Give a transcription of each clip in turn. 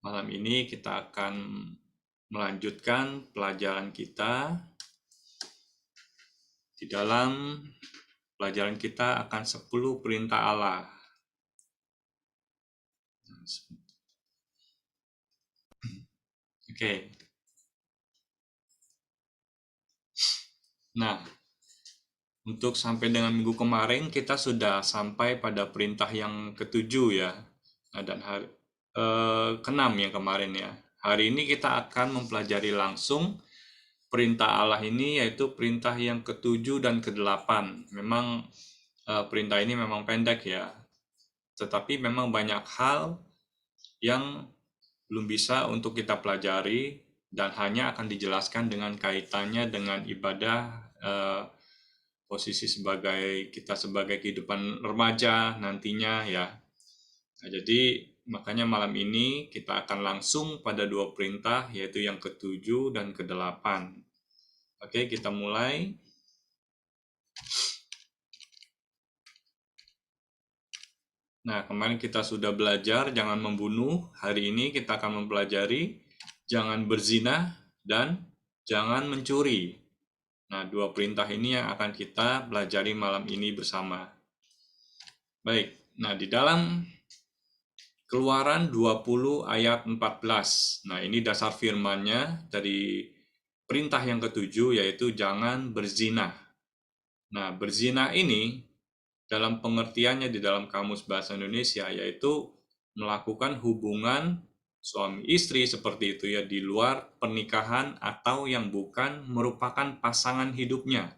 Malam ini kita akan melanjutkan pelajaran kita. Di dalam pelajaran kita akan 10 perintah Allah. Oke. Nah, untuk sampai dengan minggu kemarin kita sudah sampai pada perintah yang ketujuh ya. Nah, dan keenam yang kemarin ya. Hari ini kita akan mempelajari langsung perintah Allah ini, yaitu perintah yang ketujuh dan kedelapan. Memang perintah ini memang pendek ya, tetapi memang banyak hal yang belum bisa untuk kita pelajari dan hanya akan dijelaskan dengan kaitannya dengan ibadah, posisi kita sebagai kehidupan remaja nantinya ya. Nah, jadi makanya malam ini kita akan langsung pada dua perintah, yaitu yang ketujuh dan kedelapan. Oke, kita mulai. Nah, kemarin kita sudah belajar jangan membunuh. Hari ini kita akan mempelajari jangan berzina dan jangan mencuri. Nah, dua perintah ini yang akan kita pelajari malam ini bersama. Baik, nah di dalam Keluaran 20 ayat 14. Nah, ini dasar firman-nya dari perintah yang ketujuh, yaitu jangan berzina. Nah, berzina ini dalam pengertiannya di dalam Kamus Bahasa Indonesia yaitu melakukan hubungan suami istri seperti itu ya, di luar pernikahan atau yang bukan merupakan pasangan hidupnya.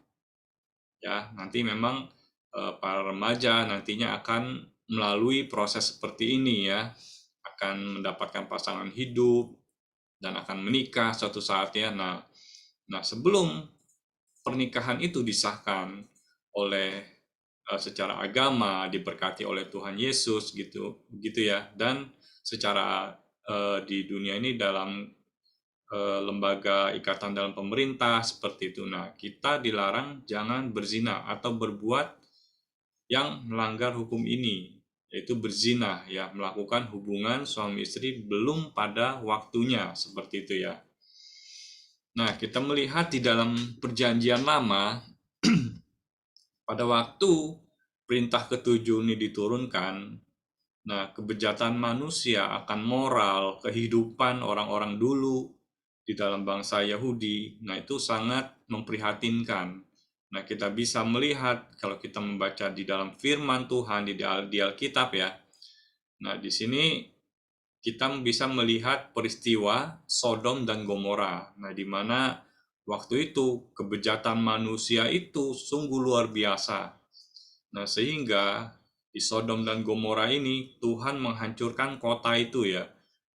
Ya, nanti memang para remaja nantinya akan melalui proses seperti ini ya, akan mendapatkan pasangan hidup dan akan menikah suatu saat ya. Nah, sebelum pernikahan itu disahkan oleh secara agama, diberkati oleh Tuhan Yesus gitu ya, dan secara di dunia ini dalam lembaga ikatan dalam pemerintah seperti itu. Nah, kita dilarang jangan berzina atau berbuat yang melanggar hukum ini, yaitu berzina ya, melakukan hubungan suami istri belum pada waktunya seperti itu ya. Nah, kita melihat di dalam Perjanjian Lama pada waktu perintah ketujuh ini diturunkan, nah kebejatan manusia akan moral, kehidupan orang-orang dulu di dalam bangsa Yahudi, nah itu sangat memprihatinkan. Nah, kita bisa melihat kalau kita membaca di dalam firman Tuhan di Alkitab ya. Nah, di sini kita bisa melihat peristiwa Sodom dan Gomora. Nah, di mana waktu itu kebejatan manusia itu sungguh luar biasa. Nah, sehingga di Sodom dan Gomora ini Tuhan menghancurkan kota itu ya.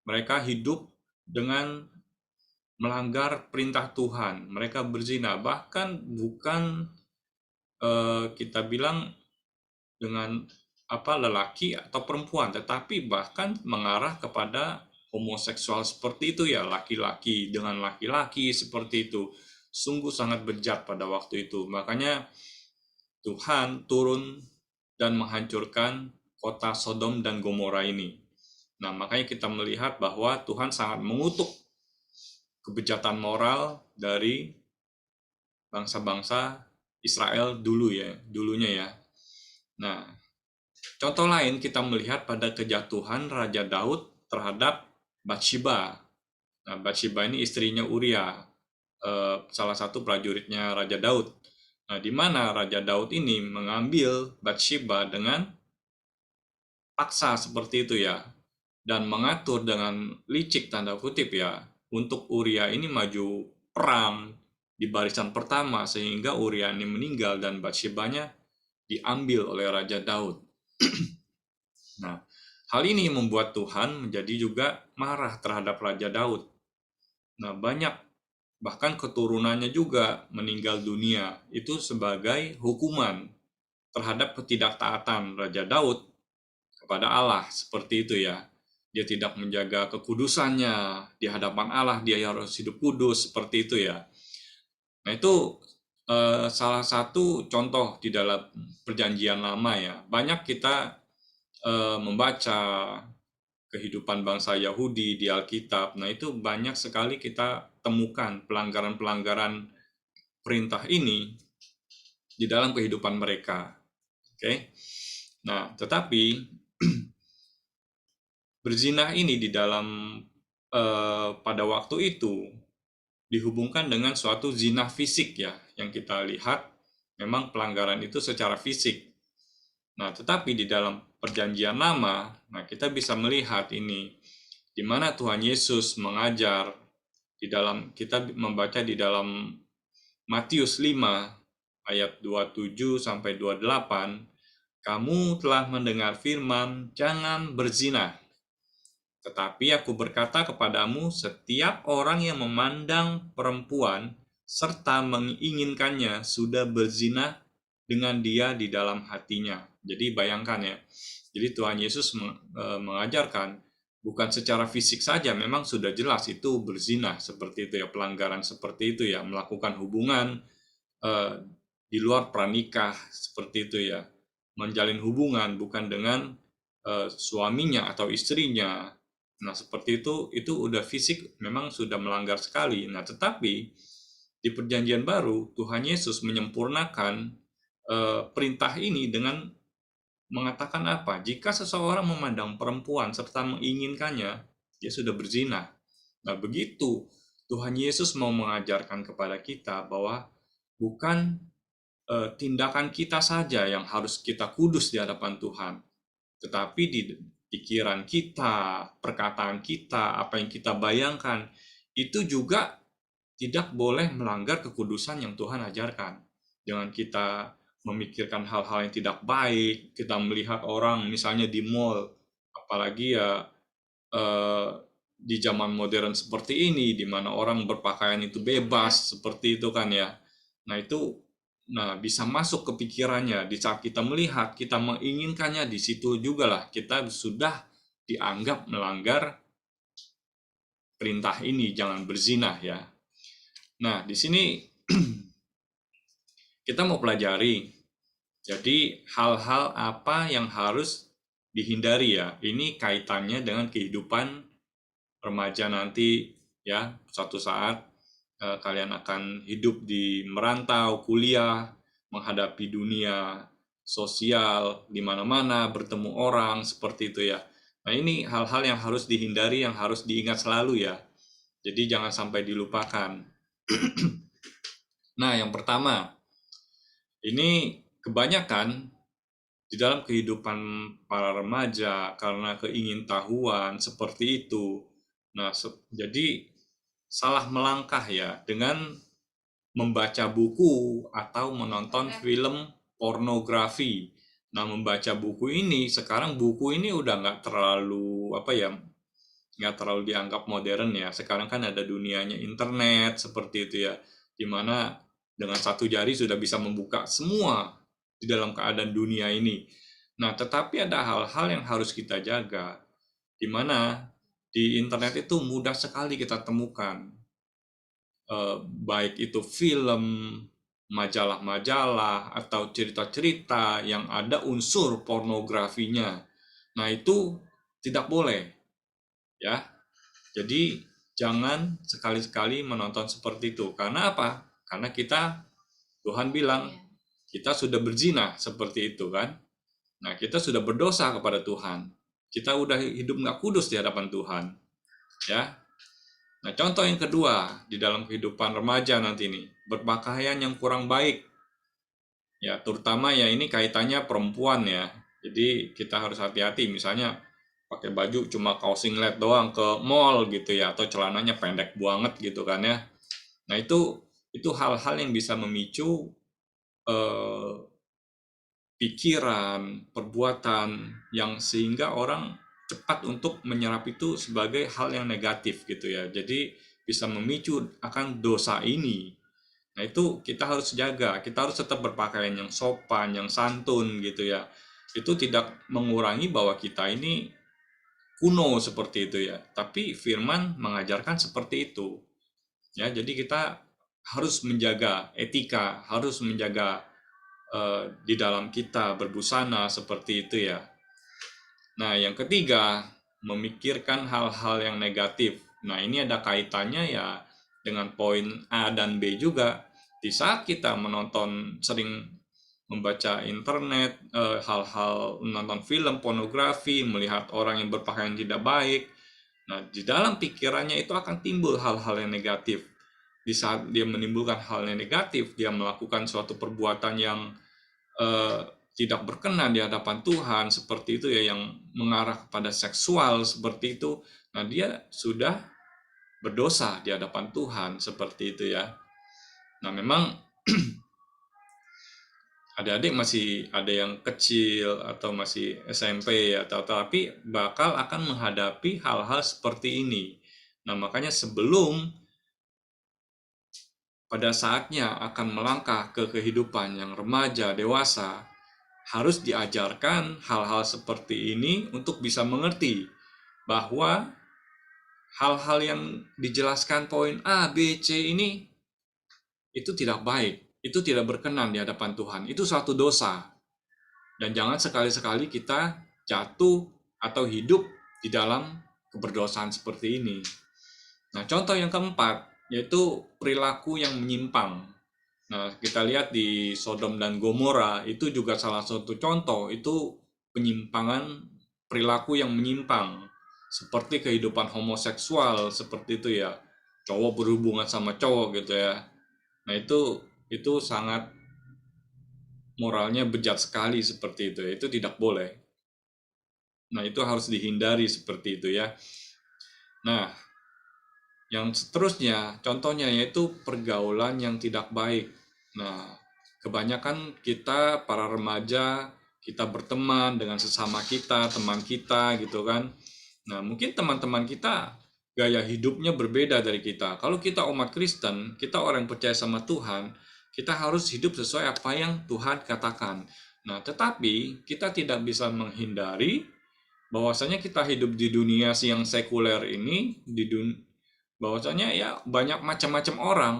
Mereka hidup dengan melanggar perintah Tuhan. Mereka berzina, bahkan bukan kita bilang dengan lelaki atau perempuan, tetapi bahkan mengarah kepada homoseksual seperti itu ya, laki-laki dengan laki-laki seperti itu. Sungguh sangat bejat pada waktu itu. Makanya Tuhan turun dan menghancurkan kota Sodom dan Gomora ini. Nah, makanya kita melihat bahwa Tuhan sangat mengutuk kebejatan moral dari bangsa-bangsa Israel dulunya ya. Nah, contoh lain kita melihat pada kejatuhan Raja Daud terhadap Batsheba. Nah, Batsheba ini istrinya Uria, salah satu prajuritnya Raja Daud. Nah, di mana Raja Daud ini mengambil Batsheba dengan paksa seperti itu ya, dan mengatur dengan licik tanda kutip ya, untuk Uria ini maju perang di barisan pertama sehingga Uria ini meninggal dan Batshebanya diambil oleh Raja Daud. Nah, hal ini membuat Tuhan menjadi juga marah terhadap Raja Daud. Nah, banyak bahkan keturunannya juga meninggal dunia. Itu sebagai hukuman terhadap ketidaktaatan Raja Daud kepada Allah, seperti itu ya. Dia tidak menjaga kekudusannya di hadapan Allah, dia harus hidup kudus, seperti itu ya. Nah, itu salah satu contoh di dalam Perjanjian Lama ya. Banyak kita membaca kehidupan bangsa Yahudi di Alkitab. Nah, itu banyak sekali kita temukan pelanggaran-pelanggaran perintah ini di dalam kehidupan mereka. Oke. Nah, tetapi berzina ini di dalam pada waktu itu dihubungkan dengan suatu zina fisik ya, yang kita lihat memang pelanggaran itu secara fisik. Nah, tetapi di dalam Perjanjian Lama, nah kita bisa melihat ini di mana Tuhan Yesus mengajar di dalam, kita membaca di dalam Matius 5 ayat 27 sampai 28, kamu telah mendengar firman, jangan berzina. Tetapi aku berkata kepadamu, setiap orang yang memandang perempuan serta menginginkannya sudah berzina dengan dia di dalam hatinya. Jadi bayangkan ya, jadi Tuhan Yesus mengajarkan bukan secara fisik saja, memang sudah jelas itu berzina seperti itu ya, pelanggaran seperti itu ya, melakukan hubungan di luar pranikah seperti itu ya, menjalin hubungan bukan dengan suaminya atau istrinya. Nah, seperti itu udah fisik memang sudah melanggar sekali. Nah, tetapi di Perjanjian Baru Tuhan Yesus menyempurnakan perintah ini dengan mengatakan apa? Jika seseorang memandang perempuan serta menginginkannya, dia sudah berzina. Nah, begitu Tuhan Yesus mau mengajarkan kepada kita bahwa bukan tindakan kita saja yang harus kita kudus di hadapan Tuhan, tetapi di pikiran kita, perkataan kita, apa yang kita bayangkan, itu juga tidak boleh melanggar kekudusan yang Tuhan ajarkan. Jangan kita memikirkan hal-hal yang tidak baik, kita melihat orang misalnya di mall, apalagi ya di zaman modern seperti ini, di mana orang berpakaian itu bebas, seperti itu kan ya. Nah itu bisa masuk ke pikirannya, di saat kita melihat, kita menginginkannya, di situ juga lah kita sudah dianggap melanggar perintah ini, jangan berzina ya. Nah, di sini kita mau pelajari, jadi hal-hal apa yang harus dihindari ya. Ini kaitannya dengan kehidupan remaja nanti ya. Suatu saat kalian akan hidup di merantau, kuliah, menghadapi dunia sosial di mana-mana, bertemu orang seperti itu ya. Nah, ini hal-hal yang harus dihindari, yang harus diingat selalu ya. Jadi jangan sampai dilupakan. Nah, yang pertama, ini kebanyakan di dalam kehidupan para remaja karena keingintahuan seperti itu. Nah, jadi salah melangkah ya dengan membaca buku atau menonton film pornografi. Nah, membaca buku ini, sekarang buku ini udah nggak terlalu nggak terlalu dianggap modern ya. Sekarang kan ada dunianya internet seperti itu ya, dimana dengan satu jari sudah bisa membuka semua di dalam keadaan dunia ini. Nah, tetapi ada hal-hal yang harus kita jaga, di mana di internet itu mudah sekali kita temukan, baik itu film, majalah-majalah, atau cerita-cerita yang ada unsur pornografinya. Nah, itu tidak boleh, ya. Jadi jangan sekali-sekali menonton seperti itu. Karena apa? Karena Tuhan bilang, kita sudah berzina seperti itu kan. Nah, kita sudah berdosa kepada Tuhan. Kita udah hidup nggak kudus di hadapan Tuhan. Ya. Nah, contoh yang kedua, di dalam kehidupan remaja nanti nih, berpakaian yang kurang baik. Ya, terutama ya ini kaitannya perempuan ya. Jadi kita harus hati-hati, misalnya pakai baju cuma kaos singlet doang ke mall gitu ya, atau celananya pendek banget gitu kan ya. Nah, itu hal-hal yang bisa memicu pikiran, perbuatan yang sehingga orang cepat untuk menyerap itu sebagai hal yang negatif gitu ya. Jadi bisa memicu akan dosa ini. Nah, itu kita harus jaga. Kita harus tetap berpakaian yang sopan, yang santun gitu ya. Itu tidak mengurangi bahwa kita ini kuno seperti itu ya. Tapi firman mengajarkan seperti itu. Ya, jadi kita harus menjaga etika, harus menjaga di dalam kita berbusana seperti itu ya. Nah, yang ketiga, memikirkan hal-hal yang negatif. Nah, ini ada kaitannya ya dengan poin A dan B juga. Di saat kita sering membaca internet, hal-hal menonton film pornografi, melihat orang yang berpakaian tidak baik. Nah, di dalam pikirannya itu akan timbul hal-hal yang negatif. Di saat dia menimbulkan hal yang negatif, dia melakukan suatu perbuatan yang eh, tidak berkenan di hadapan Tuhan seperti itu ya, yang mengarah kepada seksual seperti itu. Nah, dia sudah berdosa di hadapan Tuhan seperti itu ya. Nah, memang adik-adik masih ada yang kecil atau masih SMP ya, tapi bakal akan menghadapi hal-hal seperti ini. Nah, makanya sebelum pada saatnya akan melangkah ke kehidupan yang remaja, dewasa, harus diajarkan hal-hal seperti ini untuk bisa mengerti bahwa hal-hal yang dijelaskan poin A, B, C ini itu tidak baik, itu tidak berkenan di hadapan Tuhan, itu suatu dosa. Dan jangan sekali-sekali kita jatuh atau hidup di dalam keberdosaan seperti ini. Nah, contoh yang keempat yaitu perilaku yang menyimpang. Nah, kita lihat di Sodom dan Gomora itu juga salah satu contoh, itu penyimpangan perilaku yang menyimpang. Seperti kehidupan homoseksual, seperti itu ya. Cowok berhubungan sama cowok gitu ya. Nah, itu sangat moralnya bejat sekali seperti itu. Itu tidak boleh. Nah, itu harus dihindari seperti itu ya. Nah, yang seterusnya, contohnya yaitu pergaulan yang tidak baik. Nah, kebanyakan kita para remaja, kita berteman dengan sesama kita, teman kita gitu kan. Nah, mungkin teman-teman kita gaya hidupnya berbeda dari kita. Kalau kita umat Kristen, kita orang yang percaya sama Tuhan, kita harus hidup sesuai apa yang Tuhan katakan. Nah, tetapi kita tidak bisa menghindari bahwasanya kita hidup di dunia yang sekuler ini, bahwasanya ya banyak macam-macam orang.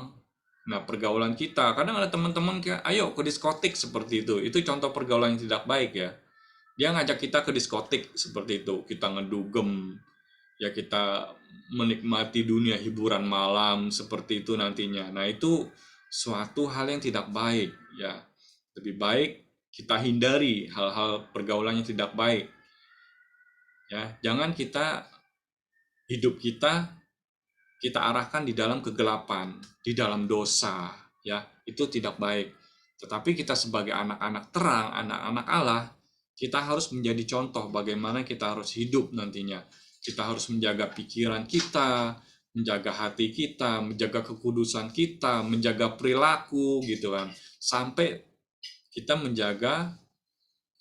Nah, pergaulan kita, kadang ada teman-teman kayak, ayo ke diskotik seperti itu contoh pergaulan yang tidak baik ya. Dia ngajak kita ke diskotik seperti itu, kita ngedugem, ya kita menikmati dunia hiburan malam seperti itu nantinya. Nah, itu suatu hal yang tidak baik ya. Lebih baik kita hindari hal-hal pergaulan yang tidak baik ya. Jangan hidup kita arahkan di dalam kegelapan, di dalam dosa, ya, itu tidak baik. Tetapi kita sebagai anak-anak terang, anak-anak Allah, kita harus menjadi contoh bagaimana kita harus hidup nantinya. Kita harus menjaga pikiran kita, menjaga hati kita, menjaga kekudusan kita, menjaga perilaku gitu kan. Sampai kita menjaga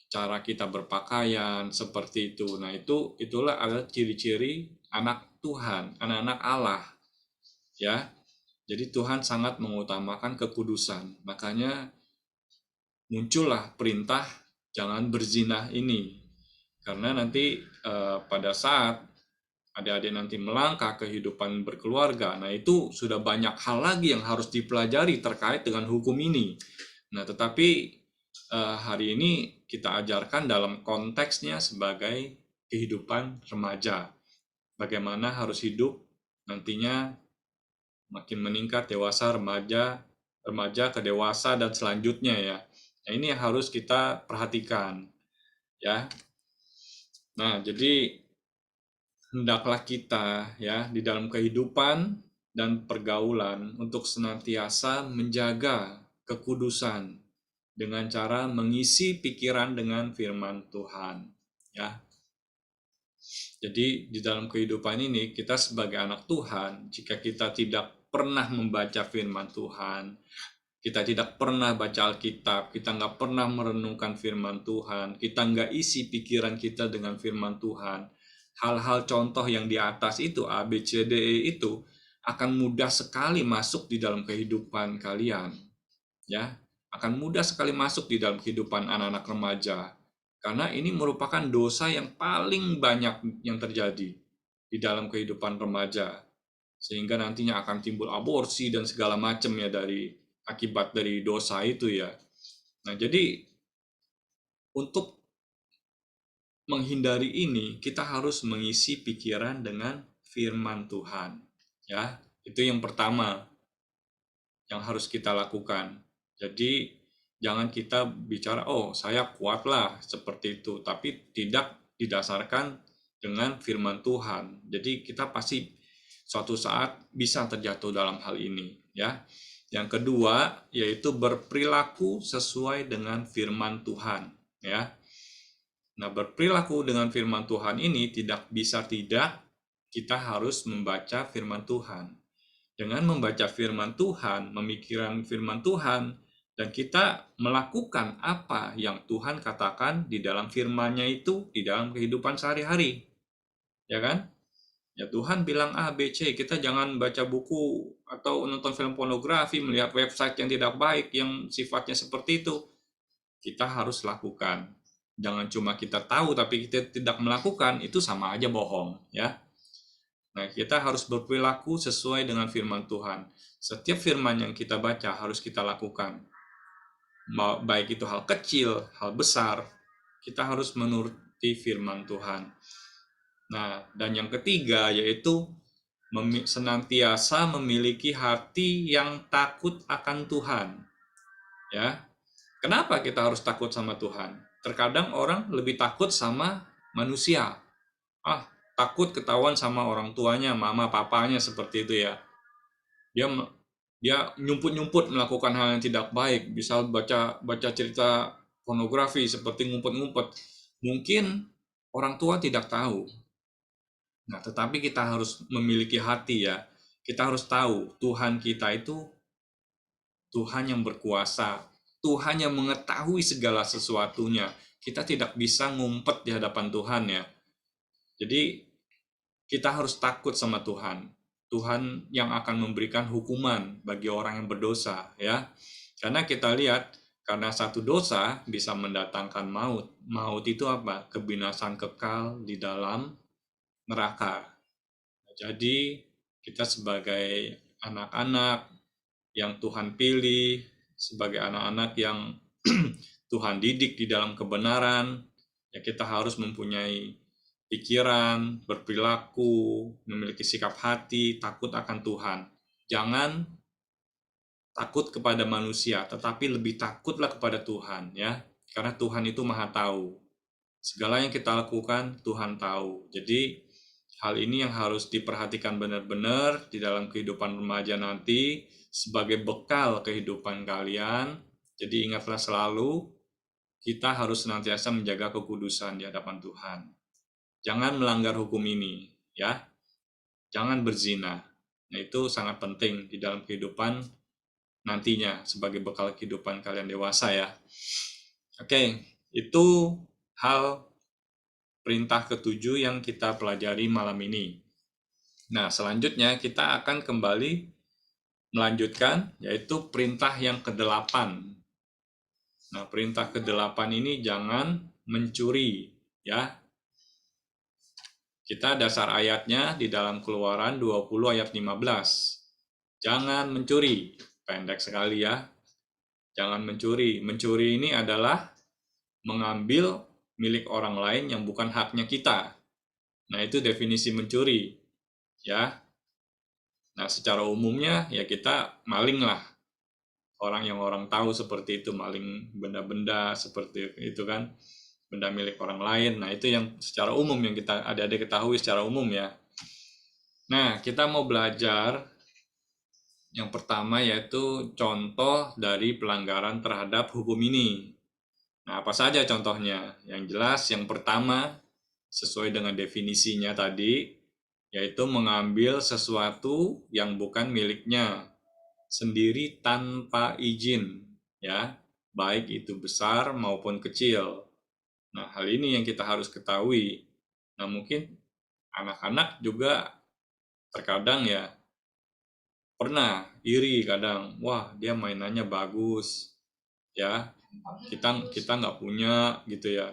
cara kita berpakaian seperti itu. Nah, itulah adalah ciri-ciri anak Tuhan, anak-anak Allah. Ya, jadi Tuhan sangat mengutamakan kekudusan. Makanya muncullah perintah jangan berzina ini. Karena nanti pada saat adik-adik nanti melangkah kehidupan berkeluarga, nah itu sudah banyak hal lagi yang harus dipelajari terkait dengan hukum ini. Nah, tetapi hari ini kita ajarkan dalam konteksnya sebagai kehidupan remaja. Bagaimana harus hidup nantinya makin meningkat dewasa, remaja, remaja ke dewasa dan selanjutnya ya. Nah, ini yang harus kita perhatikan ya. Nah, jadi hendaklah kita ya di dalam kehidupan dan pergaulan untuk senantiasa menjaga kekudusan dengan cara mengisi pikiran dengan firman Tuhan ya. Jadi di dalam kehidupan ini kita sebagai anak Tuhan, jika kita tidak pernah membaca firman Tuhan, kita tidak pernah baca Alkitab, kita nggak pernah merenungkan firman Tuhan, kita nggak isi pikiran kita dengan firman Tuhan, hal-hal contoh yang di atas itu, A, B, C, D, E itu, akan mudah sekali masuk di dalam kehidupan kalian. Ya, akan mudah sekali masuk di dalam kehidupan anak-anak remaja. Karena ini merupakan dosa yang paling banyak yang terjadi di dalam kehidupan remaja. Sehingga nantinya akan timbul aborsi dan segala macam ya akibat dari dosa itu ya. Nah, jadi untuk menghindari ini, kita harus mengisi pikiran dengan firman Tuhan. Ya, itu yang pertama yang harus kita lakukan. Jadi jangan kita bicara, oh saya kuatlah seperti itu, tapi tidak didasarkan dengan firman Tuhan. Jadi kita pasti suatu saat bisa terjatuh dalam hal ini, ya. Yang kedua yaitu berperilaku sesuai dengan firman Tuhan, ya. Nah, berperilaku dengan firman Tuhan ini tidak bisa tidak kita harus membaca firman Tuhan. Dengan membaca firman Tuhan, memikirkan firman Tuhan, dan kita melakukan apa yang Tuhan katakan di dalam firman-Nya itu di dalam kehidupan sehari-hari. Ya kan? Ya Tuhan bilang A, B, C, kita jangan baca buku atau nonton film pornografi, melihat website yang tidak baik, yang sifatnya seperti itu. Kita harus lakukan. Jangan cuma kita tahu tapi kita tidak melakukan, itu sama aja bohong, ya. Nah, kita harus berperilaku sesuai dengan firman Tuhan. Setiap firman yang kita baca harus kita lakukan. Baik itu hal kecil, hal besar, kita harus menuruti firman Tuhan. Nah, dan yang ketiga yaitu senantiasa memiliki hati yang takut akan Tuhan. Ya. Kenapa kita harus takut sama Tuhan? Terkadang orang lebih takut sama manusia. Takut ketahuan sama orang tuanya, mama, papanya seperti itu ya. Dia nyumput-nyumput melakukan hal yang tidak baik, bisa baca cerita pornografi seperti ngumpet-ngumpet. Mungkin orang tua tidak tahu. Nah, tetapi kita harus memiliki hati ya. Kita harus tahu Tuhan kita itu Tuhan yang berkuasa, Tuhan yang mengetahui segala sesuatunya. Kita tidak bisa ngumpet di hadapan Tuhan ya. Jadi kita harus takut sama Tuhan. Tuhan yang akan memberikan hukuman bagi orang yang berdosa ya. Karena kita lihat karena satu dosa bisa mendatangkan maut. Maut itu apa? Kebinasan kekal di dalam neraka. Jadi kita sebagai anak-anak yang Tuhan pilih, sebagai anak-anak yang Tuhan didik di dalam kebenaran, ya kita harus mempunyai pikiran, berperilaku, memiliki sikap hati, takut akan Tuhan. Jangan takut kepada manusia, tetapi lebih takutlah kepada Tuhan ya. Karena Tuhan itu Maha tahu. Segala yang kita lakukan Tuhan tahu. Jadi hal ini yang harus diperhatikan benar-benar di dalam kehidupan remaja nanti sebagai bekal kehidupan kalian. Jadi ingatlah selalu kita harus senantiasa menjaga kekudusan di hadapan Tuhan. Jangan melanggar hukum ini, ya. Jangan berzina. Nah, itu sangat penting di dalam kehidupan nantinya sebagai bekal kehidupan kalian dewasa ya. Oke, itu hal perintah ketujuh yang kita pelajari malam ini. Nah, selanjutnya kita akan kembali melanjutkan yaitu perintah yang ke-8. Nah, perintah ke-8 ini jangan mencuri ya. Kita dasar ayatnya di dalam Keluaran 20 ayat 15. Jangan mencuri. Pendek sekali ya. Jangan mencuri. Mencuri ini adalah mengambil milik orang lain yang bukan haknya kita. Nah, itu definisi mencuri. Ya. Nah, secara umumnya ya kita maling lah. Orang yang orang tahu seperti itu, maling benda-benda seperti itu kan. Benda milik orang lain. Nah, itu yang secara umum yang kita adik-adik ketahui secara umum ya. Nah, kita mau belajar yang pertama yaitu contoh dari pelanggaran terhadap hukum ini. Nah, apa saja contohnya? Yang jelas yang pertama sesuai dengan definisinya tadi yaitu mengambil sesuatu yang bukan miliknya sendiri tanpa izin ya, baik itu besar maupun kecil. Nah, hal ini yang kita harus ketahui. Nah, mungkin anak-anak juga terkadang ya pernah iri kadang, wah dia mainannya bagus, ya kita nggak punya gitu ya.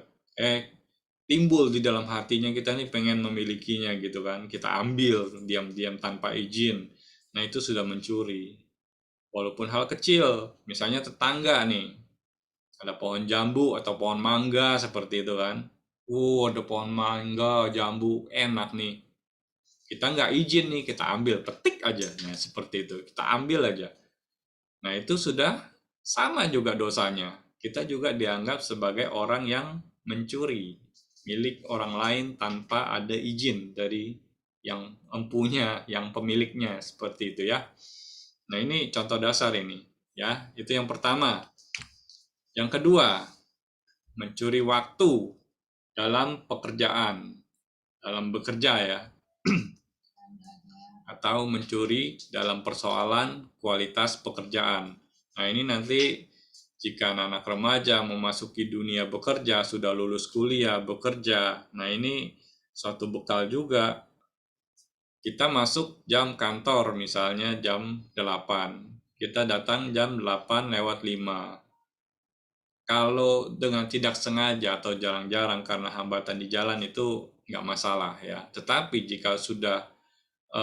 Timbul di dalam hatinya kita nih pengen memilikinya gitu kan, kita ambil diam-diam tanpa izin. Nah itu sudah mencuri. Walaupun hal kecil, misalnya tetangga nih, ada pohon jambu atau pohon mangga seperti itu kan. Ada pohon mangga, jambu, enak nih. Kita nggak izin nih, kita ambil, petik aja. Nah, seperti itu. Kita ambil aja. Nah, itu sudah sama juga dosanya. Kita juga dianggap sebagai orang yang mencuri milik orang lain tanpa ada izin dari yang empunya, yang pemiliknya, seperti itu ya. Nah, ini contoh dasar ini, ya. Itu yang pertama. Yang kedua, mencuri waktu dalam pekerjaan, dalam bekerja ya, atau mencuri dalam persoalan kualitas pekerjaan. Nah, ini nanti jika anak-anak remaja memasuki dunia bekerja, sudah lulus kuliah, bekerja, nah ini suatu bekal juga. Kita masuk jam kantor, misalnya jam 8. Kita datang jam 8:05. Kalau dengan tidak sengaja atau jarang-jarang karena hambatan di jalan itu nggak masalah ya. Tetapi jika sudah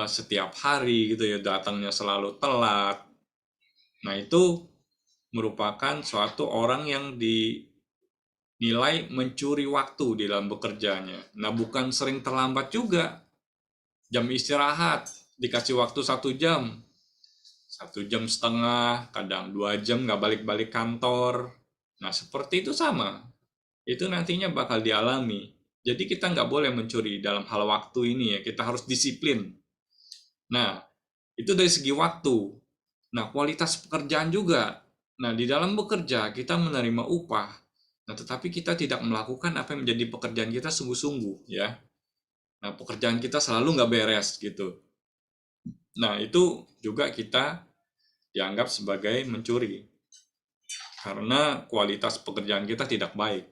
setiap hari gitu ya, datangnya selalu telat, nah itu merupakan suatu orang yang dinilai mencuri waktu di dalam bekerjanya. Nah, bukan sering terlambat juga. Jam istirahat dikasih waktu 1 jam, 1,5 jam, kadang 2 jam nggak balik-balik kantor. Nah, seperti itu sama. Itu nantinya bakal dialami. Jadi kita nggak boleh mencuri dalam hal waktu ini ya. Kita harus disiplin. Nah, itu dari segi waktu. Nah, kualitas pekerjaan juga. Nah, di dalam bekerja kita menerima upah. Nah, tetapi kita tidak melakukan apa yang menjadi pekerjaan kita sungguh-sungguh ya. Nah, pekerjaan kita selalu nggak beres gitu. Nah, itu juga kita dianggap sebagai mencuri karena kualitas pekerjaan kita tidak baik.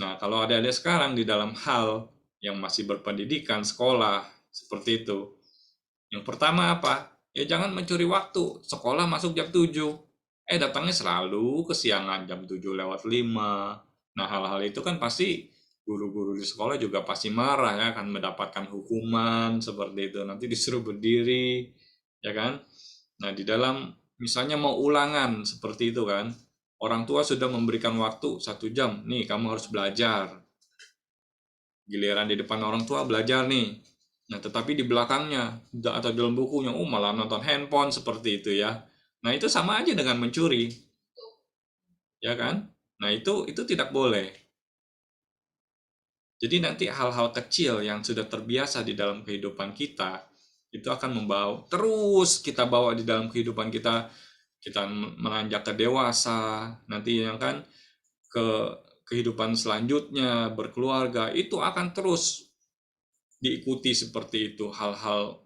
Nah, kalau ada sekarang di dalam hal yang masih berpendidikan, sekolah, seperti itu. Yang pertama apa? Ya jangan mencuri waktu. Sekolah masuk jam 7. Datangnya selalu kesiangan jam 7:05. Nah, hal-hal itu kan pasti guru-guru di sekolah juga pasti marah ya, akan mendapatkan hukuman seperti itu. Nanti disuruh berdiri, ya kan? Nah, di dalam misalnya mau ulangan seperti itu kan, orang tua sudah memberikan waktu 1 jam, nih kamu harus belajar. Giliran di depan orang tua belajar nih. Nah, tetapi di belakangnya atau dalam bukunya, malah nonton handphone seperti itu ya. Nah, itu sama aja dengan mencuri, ya kan? Nah, itu tidak boleh. Jadi nanti hal-hal kecil yang sudah terbiasa di dalam kehidupan kita, itu akan membawa, terus kita bawa di dalam kehidupan kita, kita menanjak ke dewasa, nanti yang kan ke kehidupan selanjutnya, berkeluarga, itu akan terus diikuti seperti itu, hal-hal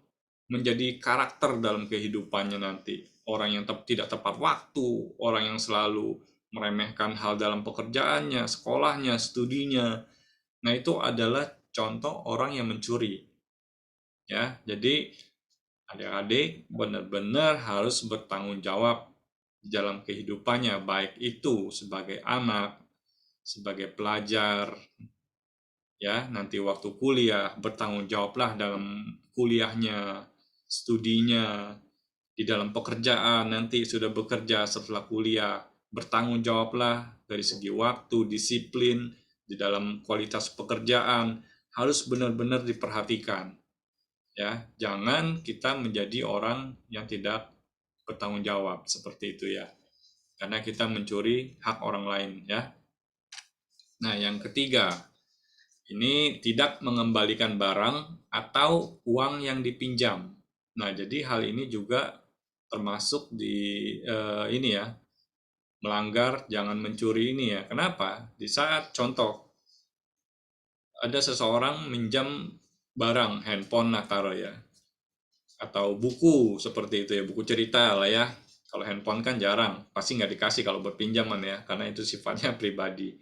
menjadi karakter dalam kehidupannya nanti. Orang yang tidak tepat waktu, orang yang selalu meremehkan hal dalam pekerjaannya, sekolahnya, studinya. Nah, itu adalah contoh orang yang mencuri. Ya, jadi adik-adik benar-benar harus bertanggung jawab dalam kehidupannya, baik itu sebagai anak, sebagai pelajar, ya nanti waktu kuliah bertanggung jawablah dalam kuliahnya, studinya, di dalam pekerjaan nanti sudah bekerja setelah kuliah, bertanggung jawablah dari segi waktu, disiplin di dalam kualitas pekerjaan harus benar-benar diperhatikan. Ya, jangan kita menjadi orang yang tidak bertanggung jawab seperti itu ya. Karena kita mencuri hak orang lain ya. Nah, yang ketiga, ini tidak mengembalikan barang atau uang yang dipinjam. Nah, jadi hal ini juga termasuk di ini ya, melanggar jangan mencuri ini ya. Kenapa? Di saat contoh ada seseorang minjam barang, handphone nah taruh ya, atau buku seperti itu ya, buku cerita lah ya. Kalau handphone kan jarang, pasti nggak dikasih kalau berpinjaman ya, karena itu sifatnya pribadi.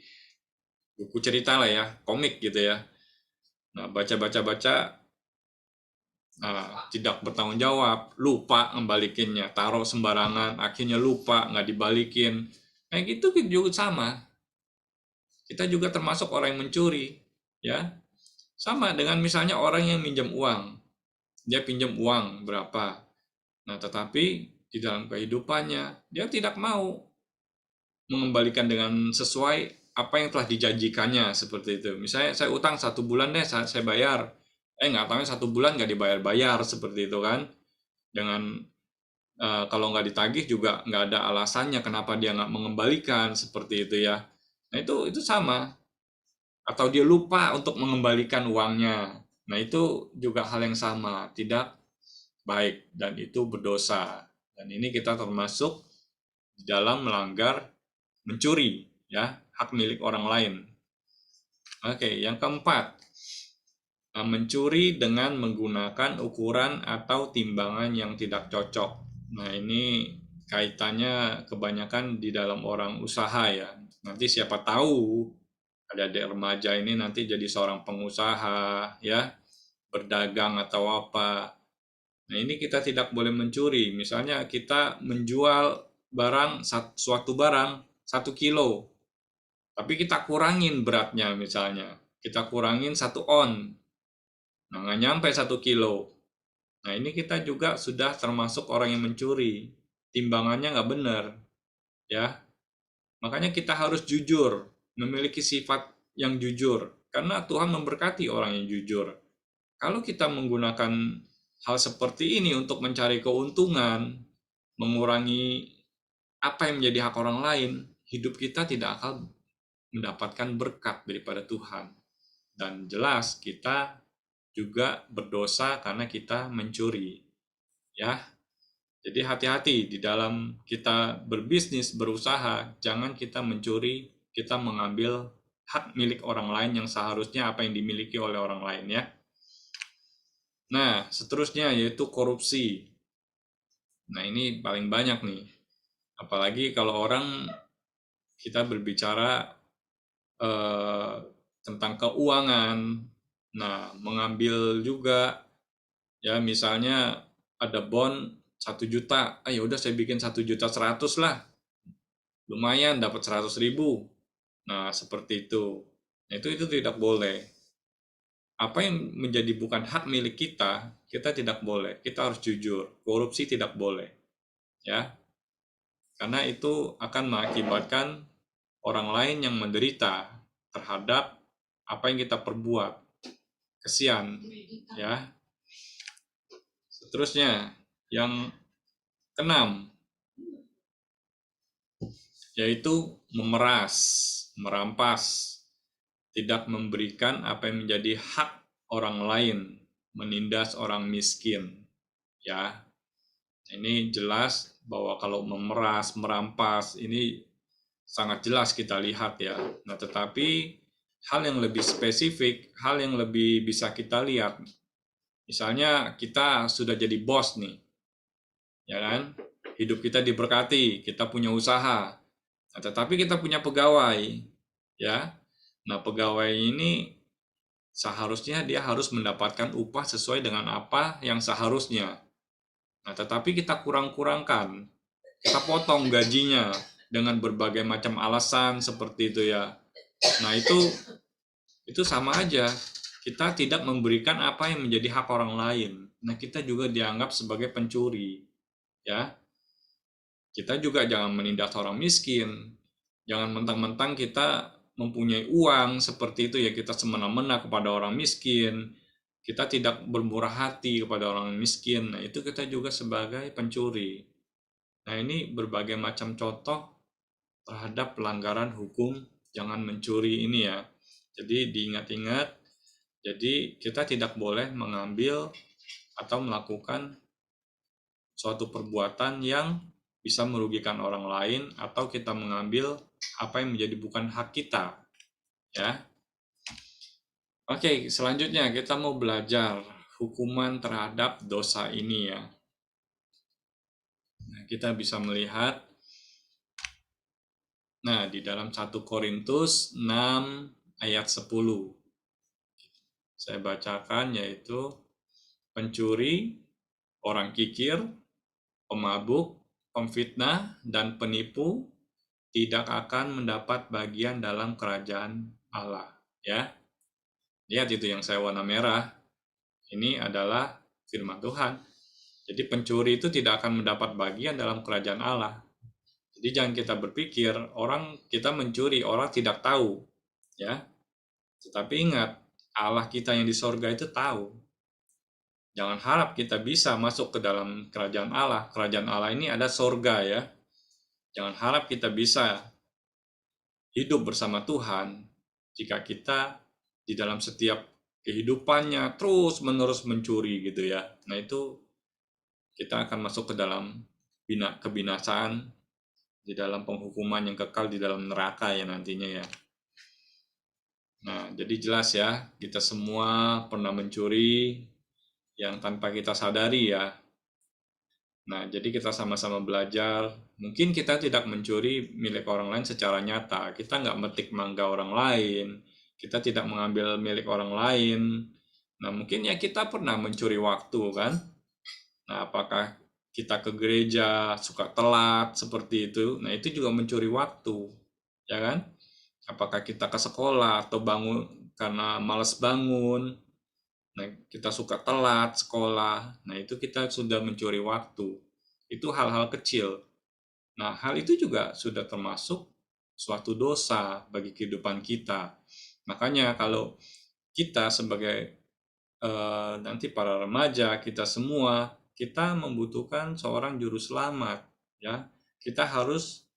Buku cerita lah ya, komik gitu ya. Nah, baca-baca-baca, tidak bertanggung jawab, lupa ngembalikinnya, taruh sembarangan, akhirnya lupa, nggak dibalikin. Kayak gitu juga sama. Kita juga termasuk orang yang mencuri, ya. Sama dengan misalnya orang yang minjam uang. Dia pinjam uang berapa. Nah, tetapi di dalam kehidupannya dia tidak mau mengembalikan dengan sesuai apa yang telah dijanjikannya, seperti itu. Misalnya saya utang 1 bulan deh, saya bayar. Nggak tahu 1 bulan nggak dibayar-bayar, seperti itu kan. Dengan kalau nggak ditagih juga nggak ada alasannya kenapa dia nggak mengembalikan, seperti itu ya. Nah itu sama. Atau dia lupa untuk mengembalikan uangnya. Nah itu juga hal yang sama, tidak baik dan itu berdosa. Dan ini kita termasuk di dalam melanggar mencuri, ya, hak milik orang lain. Oke, yang keempat, mencuri dengan menggunakan ukuran atau timbangan yang tidak cocok. Nah, ini kaitannya kebanyakan di dalam orang usaha ya. Nanti siapa tahu adik-adik remaja ini nanti jadi seorang pengusaha ya, berdagang atau apa. Nah, ini kita tidak boleh mencuri. Misalnya kita menjual suatu barang 1 kilo, tapi kita kurangin beratnya misalnya. Kita kurangin 1 on. Nah, nggak nyampe 1 kilo. Nah, ini kita juga sudah termasuk orang yang mencuri. Timbangannya nggak benar, ya. Makanya kita harus jujur, memiliki sifat yang jujur. Karena Tuhan memberkati orang yang jujur. Kalau kita menggunakan hal seperti ini untuk mencari keuntungan, mengurangi apa yang menjadi hak orang lain, hidup kita tidak akan mendapatkan berkat daripada Tuhan. Dan jelas kita juga berdosa karena kita mencuri. Ya. Jadi hati-hati di dalam kita berbisnis, berusaha, jangan kita mencuri, kita mengambil hak milik orang lain yang seharusnya apa yang dimiliki oleh orang lain ya. Nah, seterusnya yaitu korupsi. Nah, ini paling banyak nih. Apalagi kalau orang kita berbicara tentang keuangan. Nah, mengambil juga ya misalnya ada bond 1 juta. Ya udah saya bikin 1.100.000 lah. Lumayan dapat 100.000. Nah, seperti itu. Nah, itu tidak boleh. Apa yang menjadi bukan hak milik kita, kita tidak boleh. Kita harus jujur. Korupsi tidak boleh. Ya. Karena itu akan mengakibatkan orang lain yang menderita terhadap apa yang kita perbuat. Kesian, ya. Seterusnya, yang keenam, yaitu memeras, merampas, tidak memberikan apa yang menjadi hak orang lain, menindas orang miskin. Ya, ini jelas bahwa kalau memeras, merampas, ini sangat jelas kita lihat ya. Nah, tetapi hal yang lebih spesifik, hal yang lebih bisa kita lihat, misalnya kita sudah jadi bos nih, ya kan? Hidup kita diberkati, kita punya usaha, nah, tetapi kita punya pegawai, ya. Nah, pegawai ini seharusnya dia harus mendapatkan upah sesuai dengan apa yang seharusnya. Nah, tetapi kita kurang-kurangkan, kita potong gajinya dengan berbagai macam alasan seperti itu ya. Nah, itu sama aja. Kita tidak memberikan apa yang menjadi hak orang lain. Nah, kita juga dianggap sebagai pencuri. Ya. Kita juga jangan menindas orang miskin. Jangan mentang-mentang kita mempunyai uang seperti itu ya kita semena-mena kepada orang miskin. Kita tidak bermurah hati kepada orang miskin. Nah, itu kita juga sebagai pencuri. Nah, ini berbagai macam contoh terhadap pelanggaran hukum jangan mencuri ini ya. Jadi diingat-ingat, jadi kita tidak boleh mengambil atau melakukan suatu perbuatan yang bisa merugikan orang lain atau kita mengambil apa yang menjadi bukan hak kita. Ya. Oke, selanjutnya kita mau belajar hukuman terhadap dosa ini ya. Nah, kita bisa melihat di dalam 1 Korintus 6 ayat 10. Saya bacakan yaitu pencuri, orang kikir, pemabuk, pemfitnah, dan penipu tidak akan mendapat bagian dalam kerajaan Allah. Ya, lihat itu yang saya warna merah. Ini adalah firman Tuhan. Jadi pencuri itu tidak akan mendapat bagian dalam kerajaan Allah. Jadi jangan kita berpikir kita mencuri, orang tidak tahu, ya. Tetapi ingat, Allah kita yang di sorga itu tahu. Jangan harap kita bisa masuk ke dalam kerajaan Allah. Kerajaan Allah ini ada sorga, ya. Jangan harap kita bisa hidup bersama Tuhan jika kita di dalam setiap kehidupannya terus-menerus mencuri gitu ya. Nah, itu kita akan masuk ke dalam kebinasaan, di dalam penghukuman yang kekal di dalam neraka ya nantinya ya. Nah, jadi jelas ya, kita semua pernah mencuri yang tanpa kita sadari ya. Nah, jadi kita sama-sama belajar. Mungkin kita tidak mencuri milik orang lain secara nyata. Kita nggak metik mangga orang lain. Kita tidak mengambil milik orang lain. Nah, mungkin ya kita pernah mencuri waktu kan. Nah, apakah kita ke gereja suka telat seperti itu? Nah, itu juga mencuri waktu. Ya kan? Apakah kita ke sekolah atau bangun karena malas bangun? Nah, kita suka telat sekolah. Nah, itu kita sudah mencuri waktu. Itu hal-hal kecil. Nah, hal itu juga sudah termasuk suatu dosa bagi kehidupan kita. Makanya kalau kita sebagai nanti para remaja, kita semua, kita membutuhkan seorang juru selamat, ya. Kita harus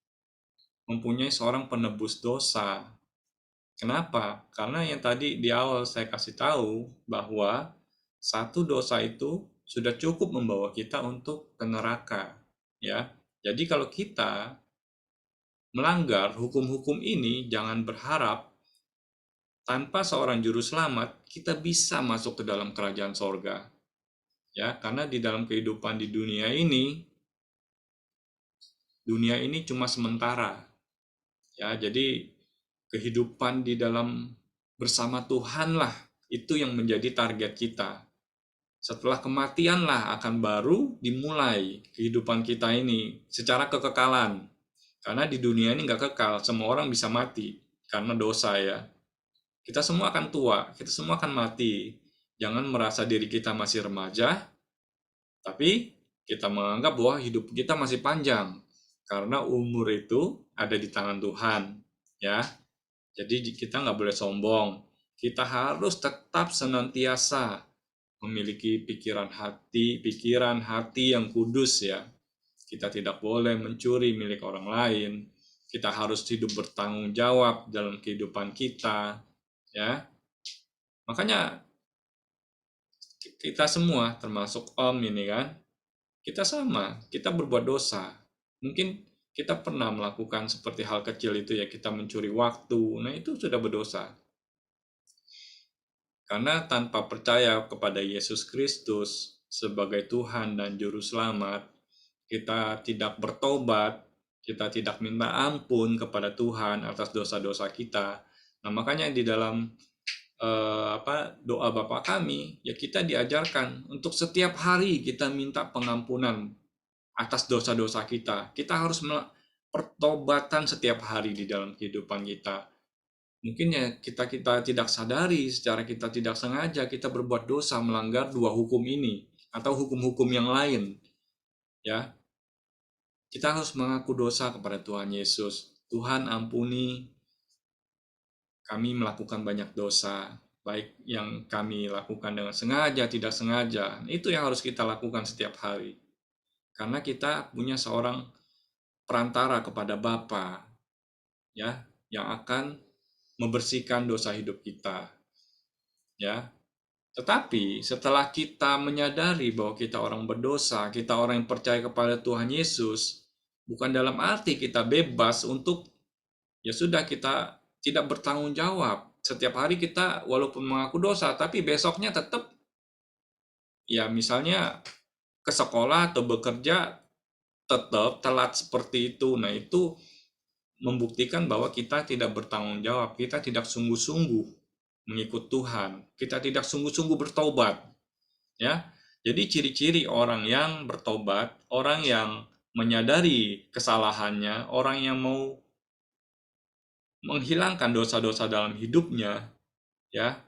mempunyai seorang penebus dosa. Kenapa? Karena yang tadi di awal saya kasih tahu bahwa satu dosa itu sudah cukup membawa kita untuk ke neraka, ya. Jadi kalau kita melanggar hukum-hukum ini, jangan berharap tanpa seorang juru selamat kita bisa masuk ke dalam kerajaan sorga, ya. Karena di dalam kehidupan di dunia ini cuma sementara, ya. Jadi kehidupan di dalam bersama Tuhan lah itu yang menjadi target kita. Setelah kematian lah akan baru dimulai kehidupan kita ini secara kekekalan. Karena di dunia ini nggak kekal, semua orang bisa mati karena dosa ya. Kita semua akan tua, kita semua akan mati. Jangan merasa diri kita masih remaja, tapi kita menganggap bahwa hidup kita masih panjang. Karena umur itu ada di tangan Tuhan, ya. Jadi kita nggak boleh sombong. Kita harus tetap senantiasa memiliki pikiran hati yang kudus ya. Kita tidak boleh mencuri milik orang lain. Kita harus hidup bertanggung jawab dalam kehidupan kita, ya. Makanya kita semua termasuk Om ini kan, kita sama, kita berbuat dosa. Mungkin kita pernah melakukan seperti hal kecil itu ya, kita mencuri waktu. Nah, itu sudah berdosa. Karena tanpa percaya kepada Yesus Kristus sebagai Tuhan dan Juru Selamat, kita tidak bertobat, kita tidak minta ampun kepada Tuhan atas dosa-dosa kita. Nah, makanya di dalam doa Bapa kami, ya kita diajarkan untuk setiap hari kita minta pengampunan atas dosa-dosa kita. Kita harus pertobatan setiap hari di dalam kehidupan kita. Mungkin ya kita tidak sadari, secara kita tidak sengaja kita berbuat dosa melanggar dua hukum ini atau hukum-hukum yang lain. Ya, kita harus mengaku dosa kepada Tuhan Yesus. Tuhan ampuni kami melakukan banyak dosa, baik yang kami lakukan dengan sengaja, tidak sengaja. Itu yang harus kita lakukan setiap hari. Karena kita punya seorang perantara kepada Bapa, ya, yang akan membersihkan dosa hidup kita. Ya. Tetapi setelah kita menyadari bahwa kita orang berdosa, kita orang yang percaya kepada Tuhan Yesus, bukan dalam arti kita bebas untuk ya sudah kita tidak bertanggung jawab. Setiap hari kita walaupun mengaku dosa, tapi besoknya tetap ya misalnya ke sekolah atau bekerja tetap telat seperti itu. Nah, itu membuktikan bahwa kita tidak bertanggung jawab, kita tidak sungguh-sungguh mengikut Tuhan, kita tidak sungguh-sungguh bertobat, ya. Jadi ciri-ciri orang yang bertobat, orang yang menyadari kesalahannya, orang yang mau menghilangkan dosa-dosa dalam hidupnya, ya,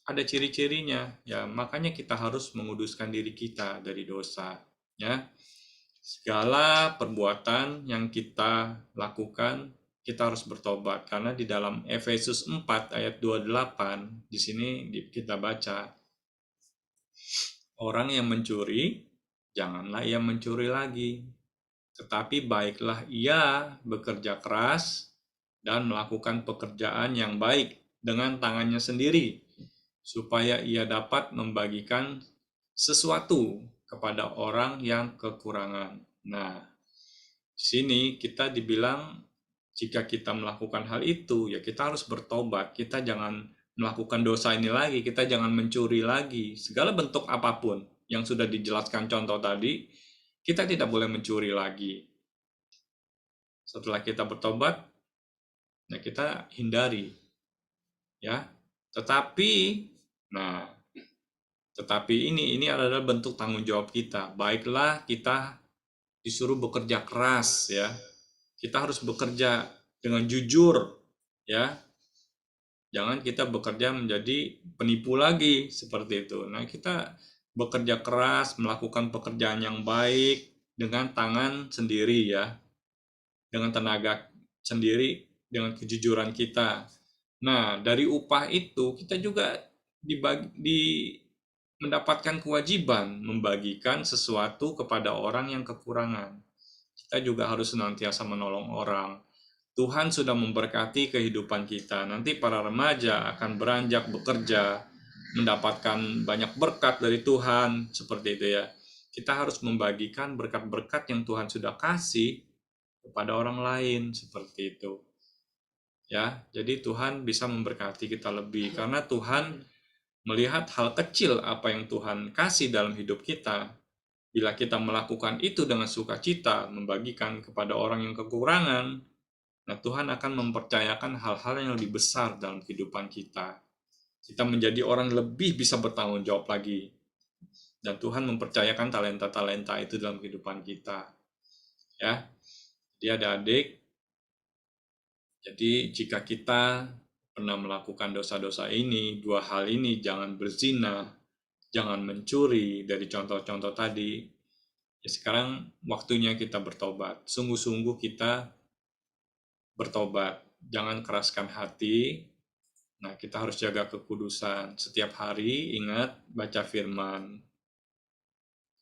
ada ciri-cirinya, ya. Makanya kita harus menguduskan diri kita dari dosa, ya. Segala perbuatan yang kita lakukan, kita harus bertobat. Karena di dalam Efesus 4 ayat 28, di sini kita baca, orang yang mencuri, janganlah ia mencuri lagi. Tetapi baiklah ia bekerja keras dan melakukan pekerjaan yang baik dengan tangannya sendiri, supaya ia dapat membagikan sesuatu kepada orang yang kekurangan. Nah, di sini kita dibilang jika kita melakukan hal itu, ya kita harus bertobat. Kita jangan melakukan dosa ini lagi, kita jangan mencuri lagi. Segala bentuk apapun yang sudah dijelaskan contoh tadi, kita tidak boleh mencuri lagi. Setelah kita bertobat, nah kita hindari. Ya. Tetapi ini adalah bentuk tanggung jawab kita. Baiklah kita disuruh bekerja keras ya. Kita harus bekerja dengan jujur ya. Jangan kita bekerja menjadi penipu lagi seperti itu. Nah, kita bekerja keras, melakukan pekerjaan yang baik dengan tangan sendiri ya. Dengan tenaga sendiri, dengan kejujuran kita. Nah, dari upah itu kita juga mendapatkan kewajiban membagikan sesuatu kepada orang yang kekurangan. Kita juga harus senantiasa menolong orang. Tuhan sudah memberkati kehidupan kita. Nanti para remaja akan beranjak bekerja, mendapatkan banyak berkat dari Tuhan, seperti itu ya. Kita harus membagikan berkat-berkat yang Tuhan sudah kasih kepada orang lain, seperti itu. Ya, jadi Tuhan bisa memberkati kita lebih karena Tuhan melihat hal kecil apa yang Tuhan kasih dalam hidup kita. Bila kita melakukan itu dengan sukacita, membagikan kepada orang yang kekurangan, nah Tuhan akan mempercayakan hal-hal yang lebih besar dalam kehidupan kita. Kita menjadi orang lebih bisa bertanggung jawab lagi. Dan Tuhan mempercayakan talenta-talenta itu dalam kehidupan kita. Ya, dia adik-adik. Jadi jika kita pernah melakukan dosa-dosa ini, dua hal ini, jangan berzina, jangan mencuri, dari contoh-contoh tadi, ya sekarang waktunya kita bertobat. Sungguh-sungguh kita bertobat. Jangan keraskan hati. Nah, kita harus jaga kekudusan. Setiap hari ingat baca firman.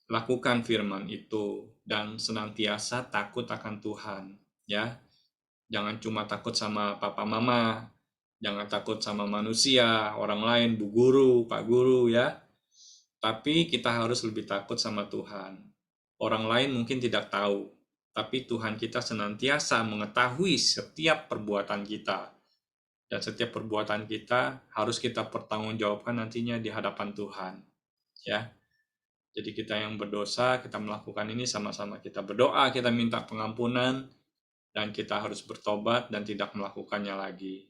Lakukan firman itu dan senantiasa takut akan Tuhan, ya. Jangan cuma takut sama papa mama, jangan takut sama manusia, orang lain, bu guru, pak guru ya. Tapi kita harus lebih takut sama Tuhan. Orang lain mungkin tidak tahu, tapi Tuhan kita senantiasa mengetahui setiap perbuatan kita. Dan setiap perbuatan kita harus kita pertanggungjawabkan nantinya di hadapan Tuhan. Ya. Jadi kita yang berdosa, kita melakukan ini sama-sama kita berdoa, kita minta pengampunan, dan kita harus bertobat dan tidak melakukannya lagi.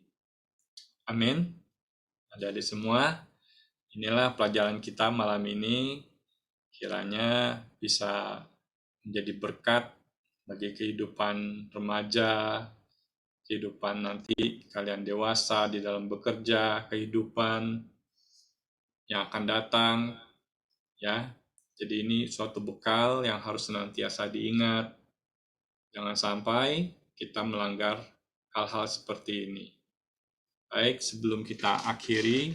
Amin. Jadi semua, inilah pelajaran kita malam ini. Kiranya bisa menjadi berkat bagi kehidupan remaja, kehidupan nanti kalian dewasa di dalam bekerja, kehidupan yang akan datang, ya. Jadi ini suatu bekal yang harus senantiasa diingat. Jangan sampai kita melanggar hal-hal seperti ini. Baik, sebelum kita akhiri,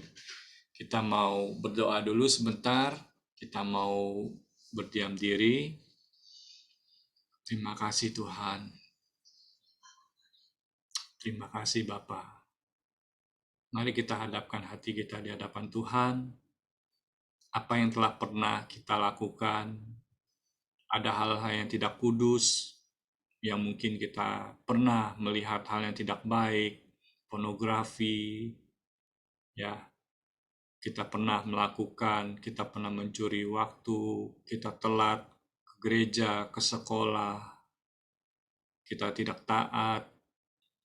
kita mau berdoa dulu sebentar. Kita mau berdiam diri. Terima kasih Tuhan. Terima kasih Bapa. Mari kita hadapkan hati kita di hadapan Tuhan. Apa yang telah pernah kita lakukan, ada hal-hal yang tidak kudus, yang mungkin kita pernah melihat hal yang tidak baik, pornografi, ya, kita pernah melakukan, kita pernah mencuri waktu, kita telat ke gereja, ke sekolah, kita tidak taat,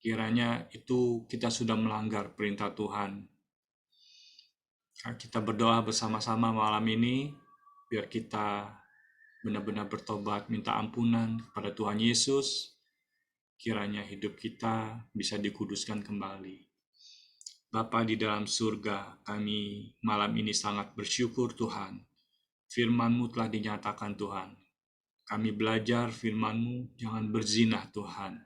kiranya itu kita sudah melanggar perintah Tuhan. Kita berdoa bersama-sama malam ini, biar kita benar-benar bertobat, minta ampunan kepada Tuhan Yesus, kiranya hidup kita bisa dikuduskan kembali. Bapa di dalam surga, kami malam ini sangat bersyukur Tuhan. Firman-Mu telah dinyatakan Tuhan. Kami belajar firman-Mu, jangan berzinah Tuhan.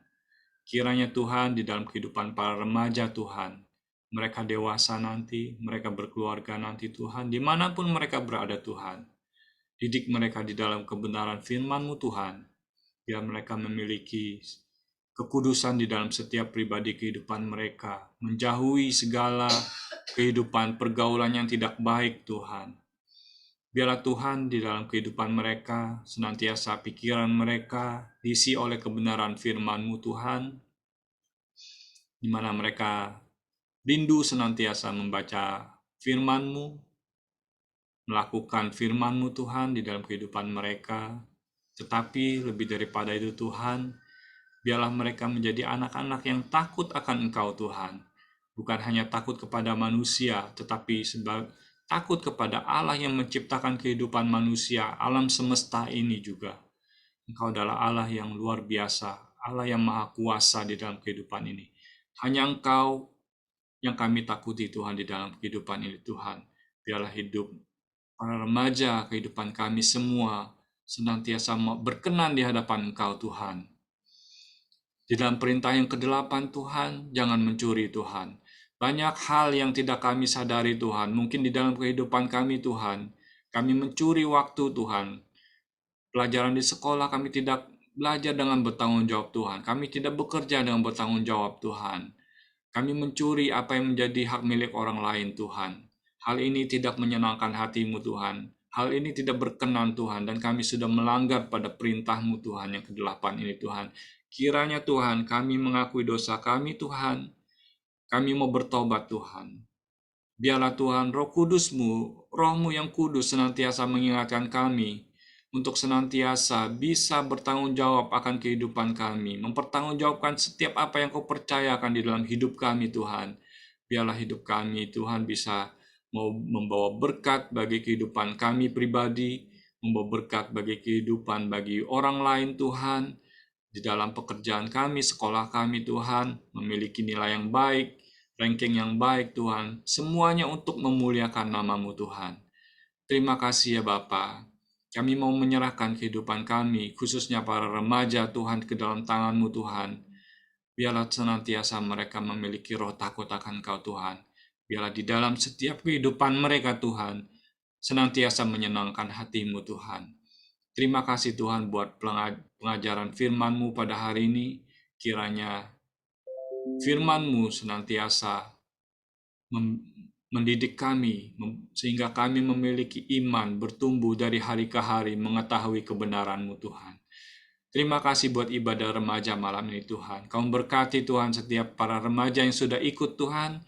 Kiranya Tuhan di dalam kehidupan para remaja Tuhan, mereka dewasa nanti, mereka berkeluarga nanti Tuhan, dimanapun mereka berada Tuhan. Didik mereka di dalam kebenaran firman-Mu Tuhan, biar mereka memiliki kekudusan di dalam setiap pribadi kehidupan mereka, menjauhi segala kehidupan pergaulan yang tidak baik Tuhan. Biarlah Tuhan di dalam kehidupan mereka, senantiasa pikiran mereka diisi oleh kebenaran firman-Mu Tuhan, di mana mereka rindu senantiasa membaca firman-Mu, melakukan firman-Mu Tuhan di dalam kehidupan mereka. Tetapi lebih daripada itu Tuhan, biarlah mereka menjadi anak-anak yang takut akan Engkau Tuhan. Bukan hanya takut kepada manusia, tetapi takut kepada Allah yang menciptakan kehidupan manusia, alam semesta ini juga. Engkau adalah Allah yang luar biasa, Allah yang maha kuasa di dalam kehidupan ini. Hanya Engkau yang kami takuti Tuhan di dalam kehidupan ini Tuhan. Biarlah hidup para remaja, kehidupan kami semua senantiasa berkenan di hadapan Engkau Tuhan. Di dalam perintah yang ke-8 Tuhan, jangan mencuri Tuhan. Banyak hal yang tidak kami sadari Tuhan, mungkin di dalam kehidupan kami Tuhan, kami mencuri waktu Tuhan. Pelajaran di sekolah kami tidak belajar dengan bertanggung jawab Tuhan. Kami tidak bekerja dengan bertanggung jawab Tuhan. Kami mencuri apa yang menjadi hak milik orang lain Tuhan. Hal ini tidak menyenangkan hati-Mu Tuhan. Hal ini tidak berkenan Tuhan, dan kami sudah melanggar pada perintah-Mu Tuhan yang ke-8 ini Tuhan. Kiranya Tuhan, kami mengakui dosa kami Tuhan. Kami mau bertobat Tuhan. Biarlah Tuhan Roh Kudus-Mu, Roh-Mu yang kudus senantiasa mengingatkan kami untuk senantiasa bisa bertanggung jawab akan kehidupan kami, mempertanggungjawabkan setiap apa yang Kau percayakan di dalam hidup kami Tuhan. Biarlah hidup kami Tuhan bisa mau membawa berkat bagi kehidupan kami pribadi, membawa berkat bagi kehidupan bagi orang lain Tuhan, di dalam pekerjaan kami, sekolah kami Tuhan, memiliki nilai yang baik, ranking yang baik Tuhan, semuanya untuk memuliakan nama-Mu Tuhan. Terima kasih ya Bapa. Kami mau menyerahkan kehidupan kami, khususnya para remaja Tuhan, ke dalam tangan-Mu Tuhan. Biarlah senantiasa mereka memiliki roh takut akan Kau Tuhan. Biarlah di dalam setiap kehidupan mereka Tuhan, senantiasa menyenangkan hati-Mu Tuhan. Terima kasih Tuhan buat pengajaran firman-Mu pada hari ini. Kiranya firman-Mu senantiasa mendidik kami, sehingga kami memiliki iman bertumbuh dari hari ke hari mengetahui kebenaran-Mu Tuhan. Terima kasih buat ibadah remaja malam ini Tuhan. Kau memberkati Tuhan setiap para remaja yang sudah ikut Tuhan.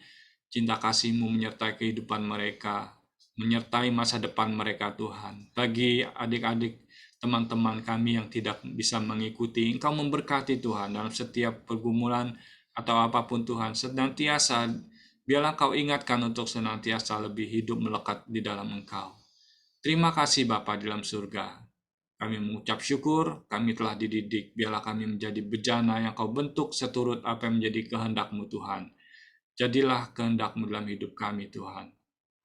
Cinta kasih-Mu menyertai kehidupan mereka, menyertai masa depan mereka Tuhan. Bagi adik-adik, teman-teman kami yang tidak bisa mengikuti, Engkau memberkati Tuhan dalam setiap pergumulan atau apapun Tuhan. Senantiasa, biarlah Kau ingatkan untuk senantiasa lebih hidup melekat di dalam Engkau. Terima kasih Bapa di dalam surga. Kami mengucap syukur, kami telah dididik, biarlah kami menjadi bejana yang Kau bentuk seturut apa yang menjadi kehendak-Mu Tuhan. Jadilah kehendak-Mu dalam hidup kami Tuhan.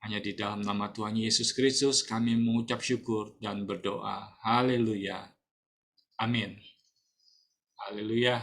Hanya di dalam nama Tuhan Yesus Kristus kami mengucap syukur dan berdoa. Haleluya. Amin. Haleluya.